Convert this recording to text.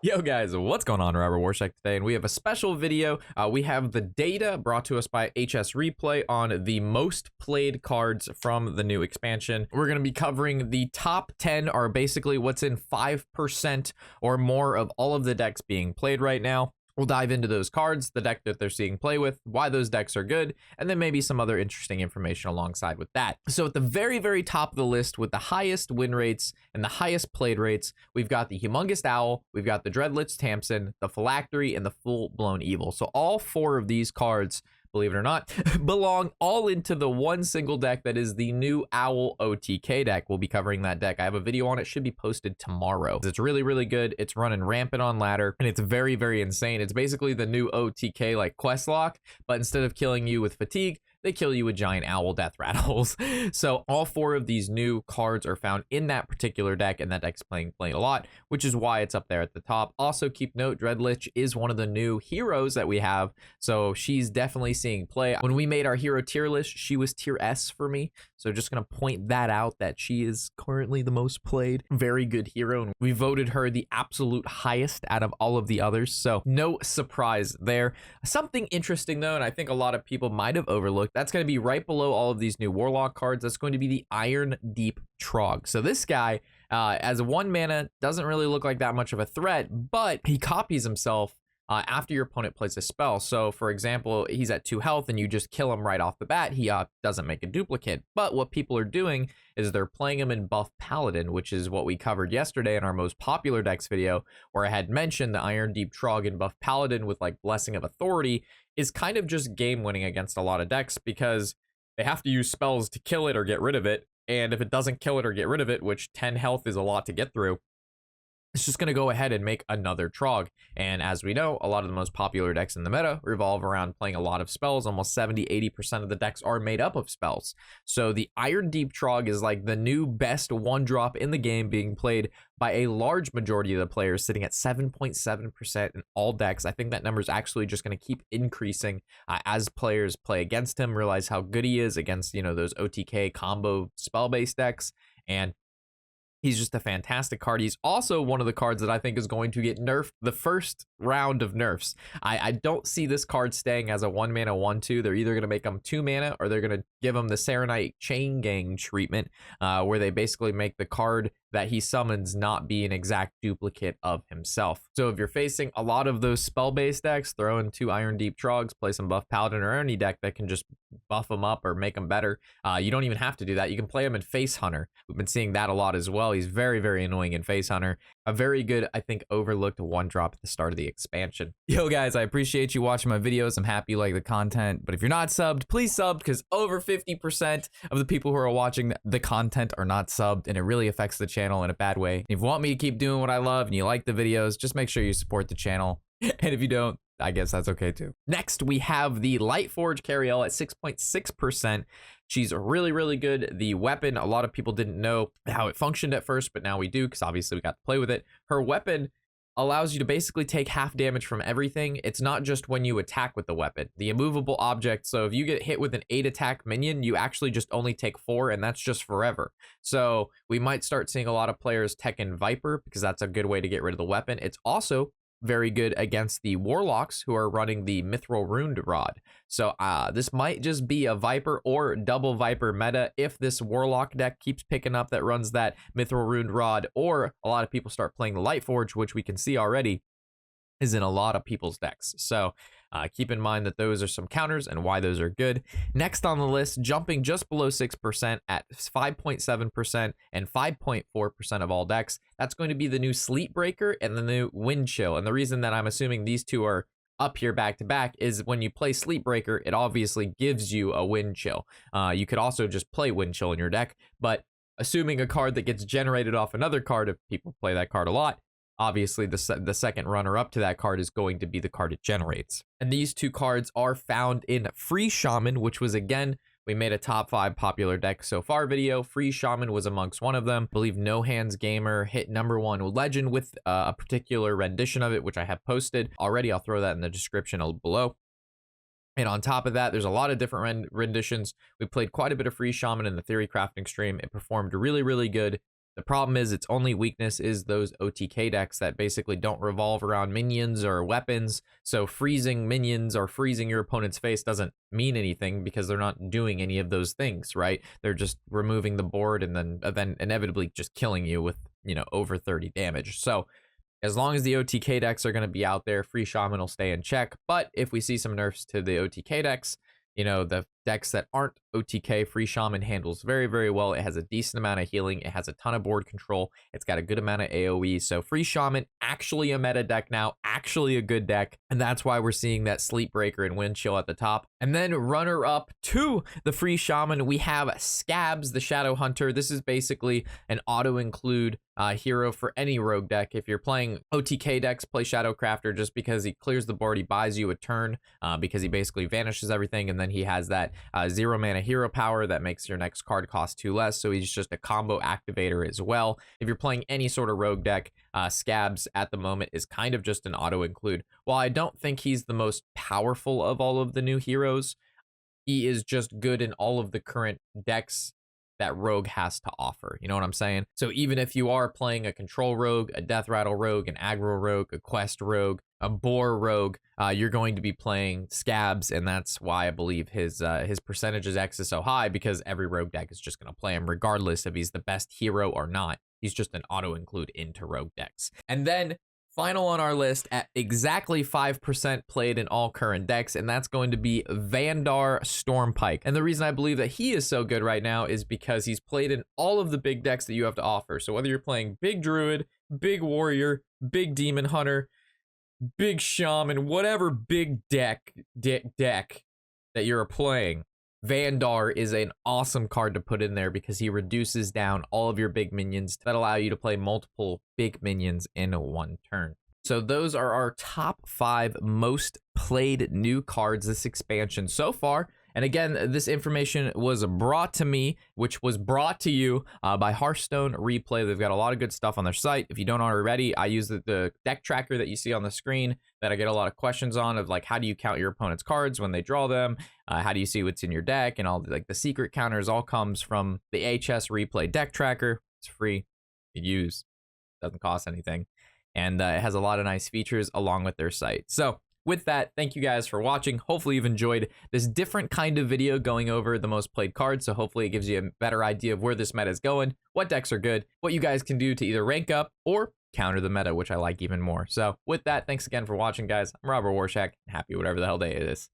Yo guys, what's going on? Robert Warshack today, and we have a special video. We have the data brought to us by HS Replay on the most played cards from the new expansion. We're going to be covering the top 10, or basically what's in 5% or more of all of the decks being played right now. We'll dive into those cards, the deck that they're seeing play with, why those decks are good, and then maybe some other interesting information alongside with that. So at the very, very top of the list with the highest win rates and the highest played rates, we've got the Humongous Owl, we've got the Dreadlich Tamsin, the Phylactery, and the Full Blown Evil. So all four of these cards, believe it or not, belong all into the one single deck that is the new Owl OTK deck. We'll be covering that deck. I have a video on it, should be posted tomorrow. It's really, really good. It's running rampant on ladder, and it's very, very insane. It's basically the new OTK like quest lock, but instead of killing you with fatigue, they kill you with giant owl death rattles. So all four of these new cards are found in that particular deck, and that deck's playing a lot, which is why it's up there at the top. Also, keep note, Dreadlich is one of the new heroes that we have, so she's definitely seeing play. When we made our hero tier list, she was tier S for me, so just gonna point that out, that she is currently the most played. Very good hero, and we voted her the absolute highest out of all of the others, so no surprise there. Something interesting though, and I think a lot of people might have overlooked, that's going to be right below all of these new Warlock cards. That's going to be the Iron Deep Trog. So this guy, as a 1 mana, doesn't really look like that much of a threat, but he copies himself after your opponent plays a spell. So for example, he's at 2 health and you just kill him right off the bat, he doesn't make a duplicate. But what people are doing is they're playing him in buff Paladin, which is what we covered yesterday in our most popular decks video, where I had mentioned the Iron Deep Trog in buff Paladin with like Blessing of Authority is kind of just game winning against a lot of decks, because they have to use spells to kill it or get rid of it. And if it doesn't kill it or get rid of it, which 10 health is a lot to get through, it's just going to go ahead and make another Trog. And as we know, a lot of the most popular decks in the meta revolve around playing a lot of spells. Almost 70-80% of the decks are made up of spells. So the Iron Deep Trog is like the new best 1-drop in the game, being played by a large majority of the players, sitting at 7.7% in all decks. I think that number is actually just going to keep increasing as players play against him, realize how good he is against, you know, those OTK combo spell-based decks. And he's just a fantastic card. He's also one of the cards that I think is going to get nerfed the first round of nerfs. I don't see this card staying as a 1 mana 1/2. They're either going to make him 2 mana or they're going to give him the Serenite Chain Gang treatment, where they basically make the card that he summons not be an exact duplicate of himself. So if you're facing a lot of those spell-based decks, throw in 2 Iron Deep Trogs, play some buff Paladin or any deck that can just buff them up or make them better. You don't even have to do that. You can play him in Face Hunter. We've been seeing that a lot as well. He's very, very annoying in Face Hunter. A very good, I think, overlooked 1-drop at the start of the expansion. Yo guys, I appreciate you watching my videos. I'm happy you like the content, but if you're not subbed, please sub, because over 50% of the people who are watching the content are not subbed, and it really affects the channel in a bad way. If you want me to keep doing what I love and you like the videos, just make sure you support the channel. And if you don't, I guess that's okay too. Next, we have the Lightforged Carry at 6.6%. She's really, really good. The weapon, a lot of people didn't know how it functioned at first, but now we do, because obviously we got to play with it. Her weapon allows you to basically take half damage from everything. It's not just when you attack with the weapon. The immovable object, so if you get hit with an 8 attack minion, you actually just only take 4, and that's just forever. So we might start seeing a lot of players tech in Viper, because that's a good way to get rid of the weapon. It's also very good against the Warlocks who are running the Mithril Runed Rod. So this might just be a Viper or double Viper meta if this Warlock deck keeps picking up that runs that Mithril Runed Rod, or a lot of people start playing the Lightforged, which we can see already is in a lot of people's decks. So keep in mind that those are some counters and why those are good. Next on the list, jumping just below 6% at 5.7% and 5.4% of all decks, that's going to be the new Sleep Breaker and the new Wind Chill. And the reason that I'm assuming these two are up here back to back is when you play Sleep Breaker, it obviously gives you a Wind Chill. You could also just play Wind Chill in your deck, but assuming a card that gets generated off another card, if people play that card a lot, obviously the second runner up to that card is going to be the card it generates. And these two cards are found in Free Shaman, which was, again, we made a top 5 popular deck so far video. Free Shaman was amongst one of them. I believe No Hands Gamer hit #1 legend with a particular rendition of it, which I have posted already. I'll throw that in the description below. And on top of that, there's a lot of different renditions. We played quite a bit of Free Shaman in the Theory Crafting stream. It performed really, really good. The problem is its only weakness is those OTK decks that basically don't revolve around minions or weapons. So freezing minions or freezing your opponent's face doesn't mean anything because they're not doing any of those things, right? They're just removing the board and then inevitably just killing you with, you know, over 30 damage. So as long as the OTK decks are going to be out there, free Shaman will stay in check. But if we see some nerfs to the OTK decks, you know, the decks that aren't OTK, free Shaman handles very, very well. It has a decent amount of healing. It has a ton of board control. It's got a good amount of AoE. So free Shaman, actually a meta deck now, actually a good deck. And that's why we're seeing that Sleep Breaker and Wind Chill at the top. And then runner up to the free Shaman, we have Scabs, the Shadow Hunter. This is basically an auto-include hero for any rogue deck. If you're playing OTK decks, play Shadow Crafter just because he clears the board. He buys you a turn because he basically vanishes everything. And then he has that 0 mana hero power that makes your next card cost 2 less. So he's just a combo activator as well. If you're playing any sort of rogue deck, Scabs at the moment is kind of just an auto include. While I don't think he's the most powerful of all of the new heroes, he is just good in all of the current decks that rogue has to offer. You know what I'm saying? So even if you are playing a control rogue, a death rattle rogue, an aggro rogue, a quest rogue, a boar rogue, you're going to be playing Scabs, and that's why I believe his percentage is X is so high, because every rogue deck is just going to play him regardless if he's the best hero or not. He's just an auto include into rogue decks. And then final on our list at exactly 5% played in all current decks, and that's going to be Vandar Stormpike. And the reason I believe that he is so good right now is because he's played in all of the big decks that you have to offer. So whether you're playing big druid, big warrior, big demon hunter, big shaman, whatever big deck that you're playing, Vandar is an awesome card to put in there because he reduces down all of your big minions that allow you to play multiple big minions in one turn. So those are our top 5 most played new cards this expansion so far. And again, this information was brought to me, which was brought to you by Hearthstone Replay. They've got a lot of good stuff on their site. If you don't already, I use the deck tracker that you see on the screen that I get a lot of questions on, of like, how do you count your opponent's cards when they draw them? How do you see what's in your deck? And all like the secret counters all comes from the HS Replay deck tracker. It's free to use, doesn't cost anything. And it has a lot of nice features along with their site. So with that, thank you guys for watching. Hopefully you've enjoyed this different kind of video going over the most played cards. So hopefully it gives you a better idea of where this meta is going, what decks are good, what you guys can do to either rank up or counter the meta, which I like even more. So with that, thanks again for watching, guys. I'm Robert Warshack. Happy whatever the hell day it is.